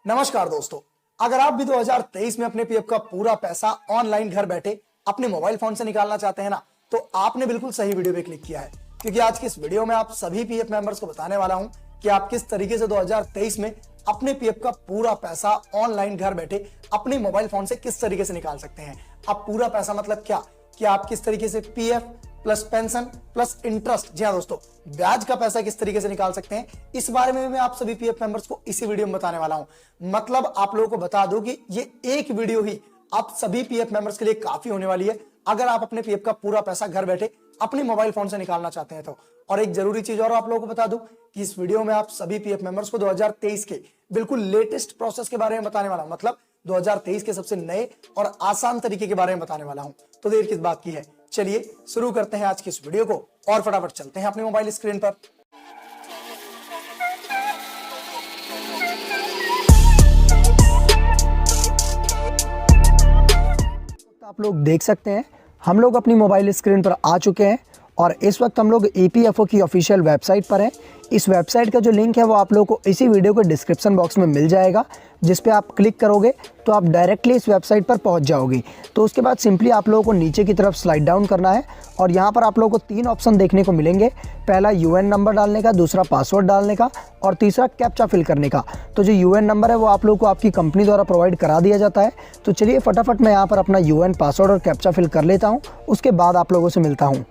नमस्कार दोस्तों, अगर आप भी 2023 में अपने पीएफ का पूरा पैसा ऑनलाइन घर बैठे अपने मोबाइल फोन से निकालना चाहते हैं ना, तो आपने बिल्कुल सही वीडियो पे क्लिक किया है। क्योंकि आज की इस वीडियो में आप सभी पीएफ मेंबर्स को बताने वाला हूं कि आप किस तरीके से 2023 में अपने पीएफ का पूरा पैसा ऑनलाइन घर बैठे अपने मोबाइल फोन से किस तरीके से निकाल सकते हैं। अब पूरा पैसा मतलब क्या कि आप किस तरीके से PF plus pension plus interest, जी हाँ दोस्तों, ब्याज का पैसा किस तरीके से निकाल सकते हैं, इस बारे में मैं आप सभी पीएफ मेंबर्स को इसी वीडियो में बताने वाला हूं। मतलब आप लोगों को बता दूं कि ये एक वीडियो ही आप सभी पीएफ मेंबर्स के लिए काफी होने वाली है अगर आप अपने पीएफ का पूरा पैसा घर बैठे अपने मोबाइल फोन से निकालना चाहते हैं तो। और एक जरूरी चीज और आप लोगों को बता दूं कि इस वीडियो में आप सभी पीएफ मेंबर्स को 2023 के बिल्कुल लेटेस्ट प्रोसेस के बारे में बताने वाला हूं। मतलब 2023 के सबसे नए और आसान तरीके के बारे में बताने वाला हूं। तो देर किस बात की है, चलिए शुरू करते हैं आज की इस वीडियो को और फटाफट चलते हैं अपने मोबाइल स्क्रीन पर। आप लोग देख सकते हैं हम लोग अपनी मोबाइल स्क्रीन पर आ चुके हैं और इस वक्त हम लोग ईपीएफओ की ऑफिशियल वेबसाइट पर हैं। इस वेबसाइट का जो लिंक है वो आप लोगों को इसी वीडियो के डिस्क्रिप्शन बॉक्स में मिल जाएगा, जिस पे आप क्लिक करोगे तो आप डायरेक्टली इस वेबसाइट पर पहुंच जाओगे। तो उसके बाद सिंपली आप लोगों को नीचे की तरफ स्लाइड डाउन करना है और यहाँ पर आप लोगों को 3 ऑप्शन देखने को मिलेंगे। पहला यूएन नंबर डालने का, दूसरा पासवर्ड डालने का और तीसरा कैप्चा फिल करने का। तो जो यूएन नंबर है वो आप लोगों को आपकी कंपनी द्वारा प्रोवाइड करा दिया जाता है। तो चलिए फटाफट मैं यहाँ पर अपना यूएन, पासवर्ड और कैप्चा फिल कर लेता हूँ, उसके बाद आप लोगों से मिलता हूँ।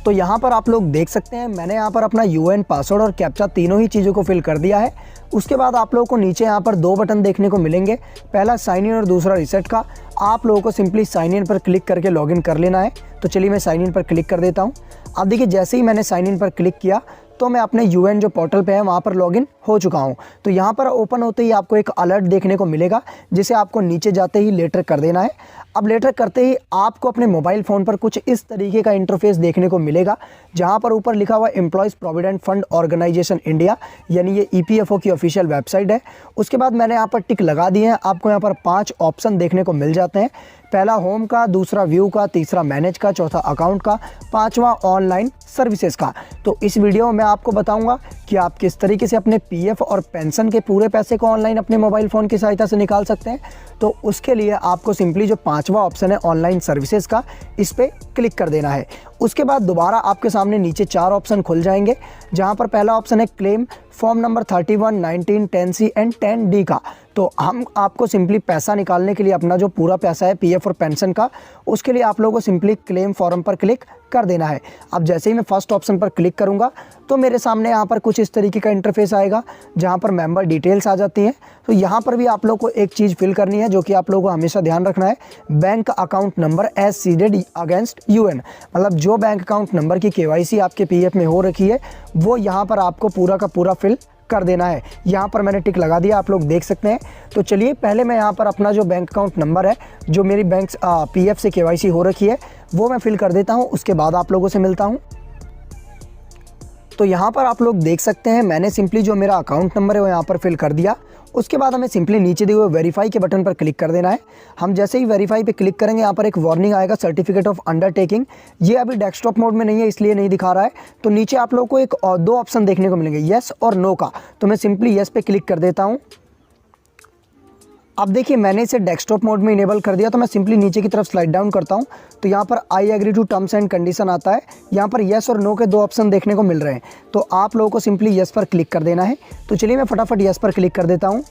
तो यहाँ पर आप लोग देख सकते हैं मैंने यहाँ पर अपना यूएन, पासवर्ड और कैप्चा तीनों ही चीज़ों को फिल कर दिया है। उसके बाद आप लोगों को नीचे यहाँ पर 2 बटन देखने को मिलेंगे, पहला साइन इन और दूसरा रीसेट का। आप लोगों को सिंपली साइन इन पर क्लिक करके लॉगिन कर लेना है। तो चलिए मैं साइन इन पर क्लिक कर देता हूँ। अब देखिए जैसे ही मैंने साइन इन पर क्लिक किया तो मैं अपने यूएन जो पोर्टल पे है वहाँ पर लॉगिन हो चुका हूँ। तो यहाँ पर ओपन होते ही आपको एक अलर्ट देखने को मिलेगा, जिसे आपको नीचे जाते ही लेटर कर देना है। अब लेटर करते ही आपको अपने मोबाइल फ़ोन पर कुछ इस तरीके का इंटरफेस देखने को मिलेगा, जहाँ पर ऊपर लिखा हुआ employees provident fund organisation India, यानी ये ईपीएफओ की ऑफिशियल वेबसाइट है। उसके बाद मैंने यहाँ पर टिक लगा दिए हैं। आपको यहाँ पर 5 ऑप्शन देखने को मिल जाते हैं, पहला होम का, दूसरा व्यू का, तीसरा मैनेज का, चौथा अकाउंट का, 5वां ऑनलाइन सर्विसेज का। तो इस वीडियो में आपको बताऊंगा कि आप किस तरीके से अपने पीएफ और पेंशन के पूरे पैसे को ऑनलाइन अपने मोबाइल फ़ोन की सहायता से निकाल सकते हैं। तो उसके लिए आपको सिंपली जो 5वां ऑप्शन है ऑनलाइन सर्विसेज का, इस पर क्लिक कर देना है। उसके बाद दोबारा आपके सामने नीचे 4 ऑप्शन खुल जाएंगे, जहां पर पहला ऑप्शन है claim form number 31, 19, 10C and 10D का। तो हम आपको सिंपली पैसा निकालने के लिए अपना जो पूरा पैसा है पीएफ और पेंशन का, उसके लिए आप लोगों को सिंपली क्लेम फॉर्म पर क्लिक कर देना है। अब जैसे ही मैं फर्स्ट ऑप्शन पर क्लिक करूंगा तो मेरे सामने यहाँ पर कुछ इस तरीके का इंटरफेस आएगा, जहाँ पर मेंबर डिटेल्स आ जाती हैं। तो यहाँ पर भी आप लोग को एक चीज़ फिल करनी है, जो कि आप लोगों को हमेशा ध्यान रखना है, bank account number as seeded against UAN. मतलब जो बैंक अकाउंट नंबर की केवाईसी आपके पीएफ में हो रखी है वो यहाँ पर आपको पूरा का पूरा फिल कर देना है। यहाँ पर मैंने टिक लगा दिया, आप लोग देख सकते हैं। तो चलिए पहले मैं यहाँ पर अपना जो बैंक अकाउंट नंबर है, जो मेरी बैंक पीएफ से केवाईसी हो रखी है, वो मैं फिल कर देता हूँ। उसके बाद आप लोगों से मिलता हूँ। तो यहाँ पर आप लोग देख सकते हैं मैंने सिंपली जो मेरा अकाउंट नंबर है वो यहाँ पर फिल कर दिया। उसके बाद हमें सिंपली नीचे दिए हुए वेरीफाई के बटन पर क्लिक कर देना है। हम जैसे ही वेरीफाई पे क्लिक करेंगे यहाँ पर एक वार्निंग आएगा, सर्टिफिकेट ऑफ अंडरटेकिंग। ये अभी डेस्कटॉप मोड में नहीं है, इसलिए नहीं दिखा रहा है। तो नीचे आप लोगों को एक और 2 ऑप्शन देखने को मिलेंगे, येस और नो का। तो मैं सिंपली येस पे क्लिक कर देता हूँ। अब देखिए मैंने इसे डेस्कटॉप मोड में इनेबल कर दिया। तो मैं सिंपली नीचे की तरफ स्लाइड डाउन करता हूं, तो यहाँ पर I agree to terms and condition आता है। यहाँ पर येस और नो के 2 ऑप्शन देखने को मिल रहे हैं। तो आप लोगों को सिंपली येस पर क्लिक कर देना है। तो चलिए मैं फटाफट येस पर क्लिक कर देता हूँ।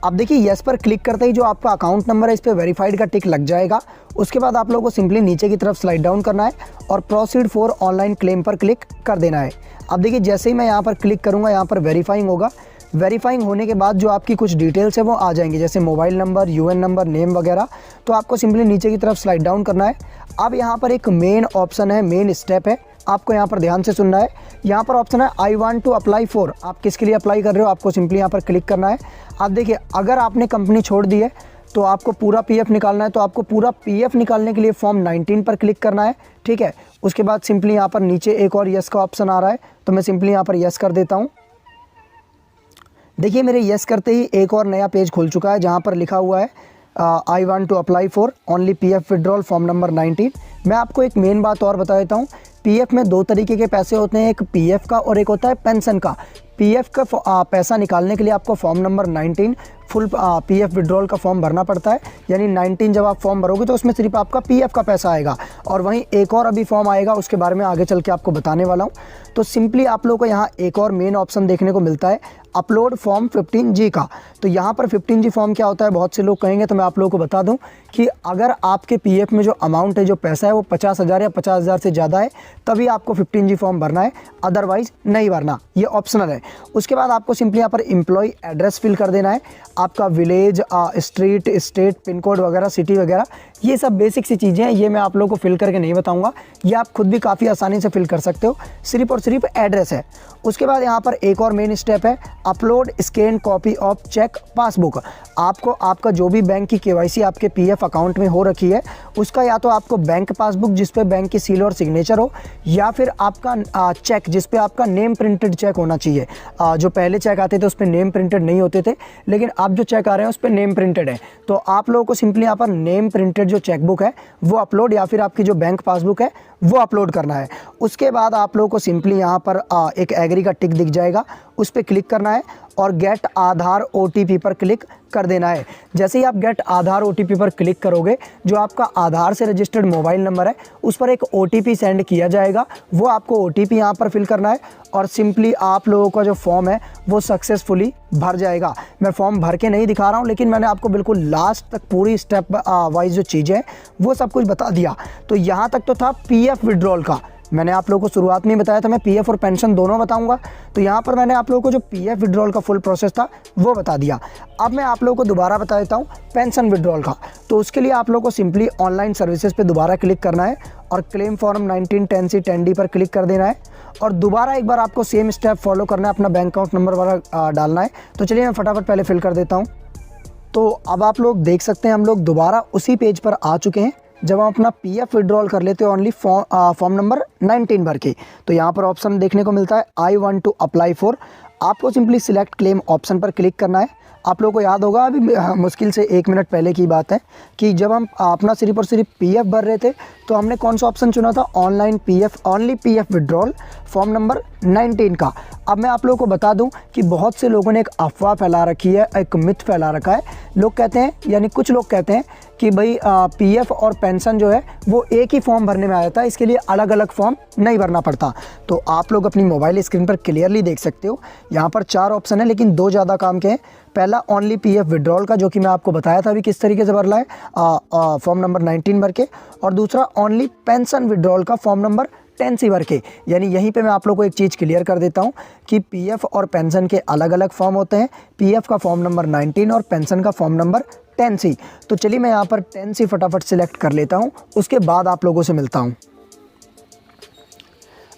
अब देखिए येस पर क्लिक करते ही जो आपका अकाउंट नंबर है इस पर वेरीफाइड का टिक लग जाएगा। उसके बाद आप लोगों को सिंपली नीचे की तरफ स्लाइड डाउन करना है और प्रोसीड फॉर ऑनलाइन क्लेम पर क्लिक कर देना है। अब देखिए जैसे ही मैं यहाँ पर क्लिक करूँगा, यहाँ पर वेरीफाइंग होगा। वेरीफाइंग होने के बाद जो आपकी कुछ डिटेल्स है वो आ जाएंगी, जैसे mobile number, UN number, name वगैरह। तो आपको सिंपली नीचे की तरफ स्लाइड डाउन करना है। अब यहाँ पर एक मेन ऑप्शन है, मेन स्टेप है, आपको यहाँ पर ध्यान से सुनना है। यहाँ पर ऑप्शन है I want to apply for, आप किसके लिए अप्लाई कर रहे हो, आपको सिंपली यहाँ पर क्लिक करना है। आप देखिए अगर आपने कंपनी छोड़ दी है तो आपको पूरा पीएफ निकालना है, तो आपको पूरा पीएफ निकालने के लिए फॉर्म 19 पर क्लिक करना है, ठीक है। उसके बाद सिंपली यहाँ पर नीचे एक और येस का ऑप्शन आ रहा है, तो मैं सिंपली यहाँ पर येस कर देता हूँ। देखिए मेरे येस करते ही एक और नया पेज खुल चुका है, जहाँ पर लिखा हुआ है I want to apply for only PF withdrawal form number 19। मैं आपको एक मेन बात और बता देता हूँ, पीएफ में 2 तरीके के पैसे होते हैं, एक पीएफ का और एक होता है पेंशन का। पीएफ का पैसा निकालने के लिए आपको form number 19 full PF withdrawal का फॉर्म भरना पड़ता है। यानी 19 जब आप फॉर्म भरोगे तो उसमें सिर्फ आपका पीएफ का पैसा आएगा। और वहीं एक और अभी फॉर्म आएगा, उसके बारे में आगे चल के आपको बताने वाला हूँ। तो सिंपली आप लोगों को यहाँ एक और मेन ऑप्शन देखने को मिलता है, अपलोड फॉर्म 15G का। तो यहाँ पर 15G फॉर्म क्या होता है, बहुत से लोग कहेंगे, तो मैं आप लोगों को बता दूं कि अगर आपके पीएफ में जो अमाउंट है, जो पैसा है, वो 50,000 या 50,000 से ज़्यादा है, तभी आपको 15G फॉर्म भरना है, अदरवाइज़ नहीं भरना, ये ऑप्शनल है। उसके बाद आपको सिंपली यहाँ पर एम्प्लॉय एड्रेस फिल कर देना है, आपका village, street, state, pin code वगैरह, सिटी वगैरह, ये सब बेसिक सी चीज़ें हैं। ये मैं आप लोगों को फिल करके नहीं बताऊँगा, ये आप खुद भी काफ़ी आसानी से फिल कर सकते हो, सिर्फ और सिर्फ एड्रेस है। उसके बाद यहाँ पर एक और मेन स्टेप है, upload scan copy of cheque passbook. आपको आपका जो भी बैंक की केवाईसी आपके पीएफ अकाउंट में हो रखी है, उसका या तो आपको बैंक पासबुक जिस पे बैंक की सील और सिग्नेचर हो, या फिर आपका चेक जिस पे आपका नेम प्रिंटेड चेक होना चाहिए। जो पहले चेक आते थे उस पर नेम प्रिंटेड नहीं होते थे, लेकिन अब जो चेक आ रहे हैं उस पर नेम प्रिंटेड है। तो आप लोगों को सिंपली यहाँ पर नेम प्रिंटेड जो चेकबुक है वो अपलोड, या फिर आपकी जो बैंक पासबुक है वो अपलोड करना है। उसके बाद आप लोगों को सिंपली यहाँ पर एक एग्री का टिक दिख जाएगा, उस पर क्लिक करना है और गेट आधार OTP पर क्लिक कर देना है। जैसे ही आप गेट आधार OTP पर क्लिक करोगे, जो आपका आधार से रजिस्टर्ड मोबाइल नंबर है उस पर एक OTP सेंड किया जाएगा, वो आपको OTP यहाँ पर फिल करना है और सिंपली आप लोगों का जो फॉर्म है वो सक्सेसफुली भर जाएगा। मैं फॉर्म भर के नहीं दिखा रहा हूँ, लेकिन मैंने आपको बिल्कुल लास्ट तक पूरी स्टेप वाइज जो चीज़ें हैं वो सब कुछ बता दिया। तो यहाँ तक तो था पीएफ विड्रॉल का। मैंने आप लोगों को शुरुआत में बताया था मैं पीएफ और पेंशन दोनों बताऊंगा, तो यहाँ पर मैंने आप लोगों को जो पीएफ विड्रॉल का फुल प्रोसेस था वो बता दिया। अब मैं आप लोगों को दोबारा बता देता हूँ पेंशन विड्रॉल का। तो उसके लिए आप लोगों को सिंपली ऑनलाइन सर्विसेज पे दोबारा क्लिक करना है और क्लेम फॉर्म 19 10C 10D पर क्लिक कर देना है और दोबारा एक बार आपको सेम स्टेप फॉलो करना है, अपना बैंक अकाउंट नंबर वाला डालना है। तो चलिए मैं फटाफट पहले फिल कर देता हूँ। तो अब आप लोग देख सकते हैं हम लोग दोबारा उसी पेज पर आ चुके हैं जब हम अपना पीएफ विड्रॉल कर लेते हैं ओनली फॉर्म नंबर 19 भर के। तो यहाँ पर ऑप्शन देखने को मिलता है I want to apply for. आपको सिंपली सिलेक्ट क्लेम ऑप्शन पर क्लिक करना है। आप लोगों को याद होगा अभी मुश्किल से 1 मिनट पहले की बात है कि जब हम अपना सिर्फ और सिर्फ पीएफ भर रहे थे तो हमने कौन सा ऑप्शन चुना था, online PF, only PF withdrawal form number 19 का। अब मैं आप लोगों को बता दूं कि बहुत से लोगों ने एक अफवाह फैला रखी है, एक मिथ फैला रखा है। लोग कहते हैं, यानी कुछ लोग कहते हैं कि भाई पीएफ और पेंशन जो है वो एक ही फॉर्म भरने में आ जाता है, इसके लिए अलग अलग फॉर्म नहीं भरना पड़ता। तो आप लोग अपनी मोबाइल स्क्रीन पर क्लियरली देख सकते हो, यहाँ पर 4 ऑप्शन है लेकिन 2 ज़्यादा काम के हैं। पहला ओनली पीएफ विड्रॉल का, जो कि मैं आपको बताया था अभी किस तरीके से भरना है फॉर्म नंबर 19 भर के, और दूसरा ओनली पेंशन विड्रॉल का फॉर्म नंबर 10C भर के। यानी यहीं पे मैं आप लोग को एक चीज़ क्लियर कर देता हूँ कि पीएफ और पेंशन के अलग अलग फॉर्म होते हैं। पीएफ का फॉर्म नंबर 19 और पेंशन का फॉर्म नंबर 10C। तो चलिए मैं यहाँ पर 10C फटाफट सिलेक्ट कर लेता हूँ, उसके बाद आप लोगों से मिलता हूँ।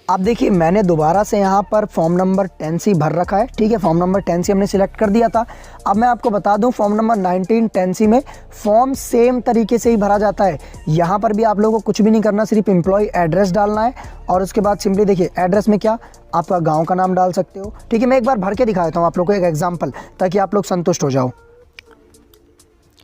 आप देखिए मैंने दोबारा से यहाँ पर फॉर्म नंबर 10C भर रखा है, ठीक है। फॉर्म नंबर 10C हमने सिलेक्ट कर दिया था। अब मैं आपको बता दूं फॉर्म नंबर 19 10C में फॉर्म सेम तरीके से ही भरा जाता है। यहाँ पर भी आप लोगों को कुछ भी नहीं करना, सिर्फ एम्प्लॉय एड्रेस डालना है और उसके बाद सिंपली देखिए एड्रेस में क्या आपका गाँव का नाम डाल सकते हो, ठीक है। मैं एक बार भर के दिखा देता हूँ आप लोग को एक एग्जाम्पल, ताकि आप लोग संतुष्ट हो जाओ।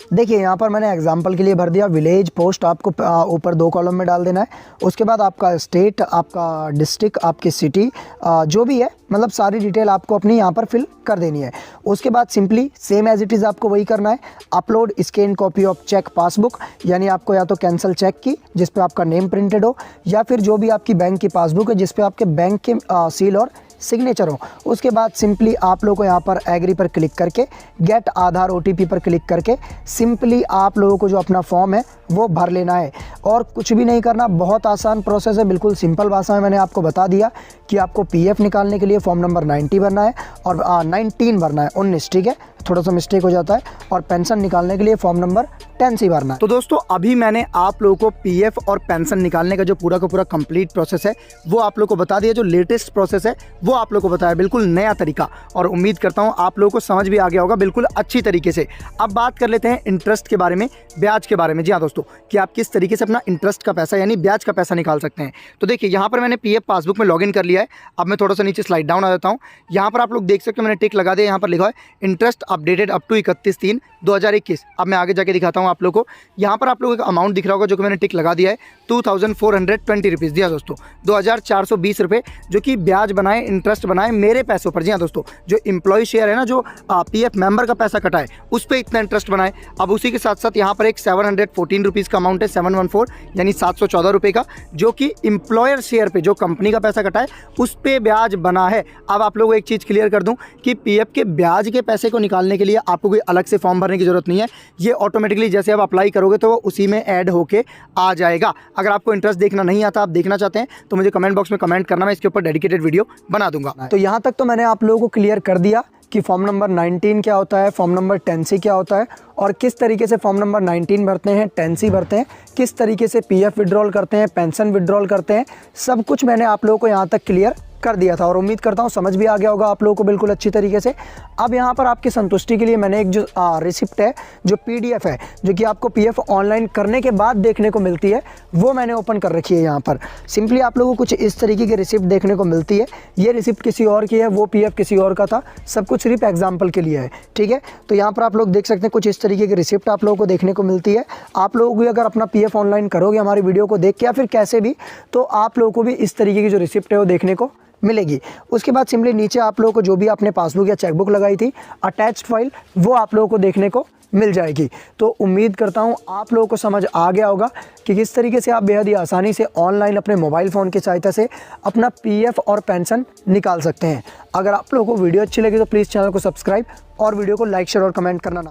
देखिए यहाँ पर मैंने एग्जांपल के लिए भर दिया विलेज, पोस्ट आपको ऊपर 2 कॉलम में डाल देना है। उसके बाद आपका स्टेट, आपका डिस्ट्रिक्ट, आपकी सिटी, जो भी है मतलब सारी डिटेल आपको अपनी यहाँ पर फिल कर देनी है। उसके बाद simply same as it is आपको वही करना है, upload scan copy of cheque passbook. यानी आपको या तो कैंसिल चेक की जिस पे आपका नेम प्रिंटेड हो, या फिर जो भी आपकी बैंक की पासबुक है जिस पे आपके बैंक के सील और सिग्नेचर हो। उसके बाद सिंपली आप लोगों को यहाँ पर एग्री पर क्लिक करके गेट आधार OTP पर क्लिक करके सिंपली आप लोगों को जो अपना फॉर्म है वो भर लेना है और कुछ भी नहीं करना। बहुत आसान प्रोसेस है, बिल्कुल सिंपल भाषा में मैंने आपको बता दिया कि आपको पीएफ निकालने के लिए फॉर्म नंबर 90 भरना है और 19 भरना है, 19, ठीक है, थोड़ा सा मिस्टेक हो जाता है। और पेंशन निकालने के लिए फॉर्म नंबर 10C भरना है। तो दोस्तों अभी मैंने आप लोगों को पीएफ और पेंशन निकालने का जो पूरा का पूरा कंप्लीट प्रोसेस है वो आप लोगों को बता दिया। जो लेटेस्ट प्रोसेस है वो आप लोगों को बताया, बिल्कुल नया तरीका, और उम्मीद करता हूँ आप लोगों को समझ भी आ गया होगा बिल्कुल अच्छी तरीके से। अब बात कर लेते हैं इंटरेस्ट के बारे में, ब्याज के बारे में। जी हाँ दोस्तों, कि आप किस तरीके से अपना इंटरेस्ट का पैसा यानी ब्याज का पैसा निकाल सकते हैं। तो देखिए यहाँ पर मैंने पीएफ पासबुक में लॉगिन कर लिया है। अब मैं थोड़ा सा नीचे स्लाइड डाउन आ जाता हूँ। यहाँ पर आप लोग देख सकते हो मैंने टिक लगा दिया, यहाँ पर लिखा है इंटरेस्ट अपडेटेड अप टू 31/3/2021। अब मैं आगे जाके दिखाता हूँ हूँ आप लोगों को। यहाँ पर आप लोगों को अमाउंट दिख रहा होगा जो कि मैंने टिक लगा दिया है, 2420 रुपीज़ दिया दोस्तों, 2420 रुपये जो कि ब्याज बनाए, इंटरेस्ट बनाए मेरे पैसों पर। जी हाँ दोस्तों, जो एम्प्लॉय शेयर है ना, जो पीएफ मेंबर का पैसा कटा है उस पर इतना इंटरेस्ट बनाए। अब उसी के साथ साथ यहाँ पर एक 714 रुपीज़ का अमाउंट है, 714 यानी 714 रुपये का, जो कि एम्प्लॉयर शेयर पे जो कंपनी का पैसा कटा है उस पर ब्याज बना है। अब आप लोगों को एक चीज़ क्लियर कर दूं कि पीएफ के ब्याज के पैसे को निकालने के लिए आपको कोई अलग से फॉर्म भरने की जरूरत नहीं है। ये ऑटोमेटिकली जैसे आप अप्लाई करोगे तो वो उसी में ऐड होके आ जाएगा। अगर आपको इंटरेस्ट देखना नहीं आता, आप देखना चाहते हैं तो मुझे कमेंट बॉक्स में कमेंट करना, मैं इसके ऊपर डेडिकेटेड वीडियो बना दूंगा। तो यहाँ तक तो मैंने आप लोगों को क्लियर कर दिया कि फॉर्म नंबर 19 क्या होता है, फॉर्म नंबर 10C क्या होता है, और किस तरीके से फॉर्म नंबर 19 भरते हैं, 10C भरते हैं, किस तरीके से पीएफ विड्रॉल करते हैं, पेंशन विड्रॉल करते हैं, सब कुछ मैंने आप लोगों को यहाँ तक क्लियर कर दिया था और उम्मीद करता हूँ समझ भी आ गया होगा आप लोगों को बिल्कुल अच्छी तरीके से। अब यहाँ पर आपकी संतुष्टि के लिए मैंने एक जो रिसिप्ट है, जो पीडीएफ है, जो कि आपको पीएफ ऑनलाइन करने के बाद देखने को मिलती है, वो मैंने ओपन कर रखी है। यहाँ पर सिंपली आप लोगों को कुछ इस तरीके की रिसिप्ट देखने को मिलती है। ये रिसिप्ट किसी और की है, वो पीएफ किसी और का था, सब कुछ सिर्फ एग्जाम्पल के लिए है, ठीक है। तो यहाँ पर आप लोग देख सकते हैं कुछ इस तरीके की रिसिप्ट आप लोगों को देखने को मिलती है। आप लोग भी अगर अपना पीएफ ऑनलाइन करोगे हमारी वीडियो को देख के या फिर कैसे भी, तो आप लोगों को भी इस तरीके की जो रिसिप्ट है वो देखने को मिलेगी। उसके बाद सिंपली नीचे आप लोगों को जो भी आपने पासबुक या चेकबुक लगाई थी, अटैच्ड फाइल, वो आप लोगों को देखने को मिल जाएगी। तो उम्मीद करता हूँ आप लोगों को समझ आ गया होगा कि किस तरीके से आप बेहद ही आसानी से ऑनलाइन अपने मोबाइल फ़ोन की सहायता से अपना पीएफ और पेंशन निकाल सकते हैं। अगर आप लोगों को वीडियो अच्छी लगी तो प्लीज़ चैनल को सब्सक्राइब और वीडियो को लाइक, शेयर और कमेंट करना ना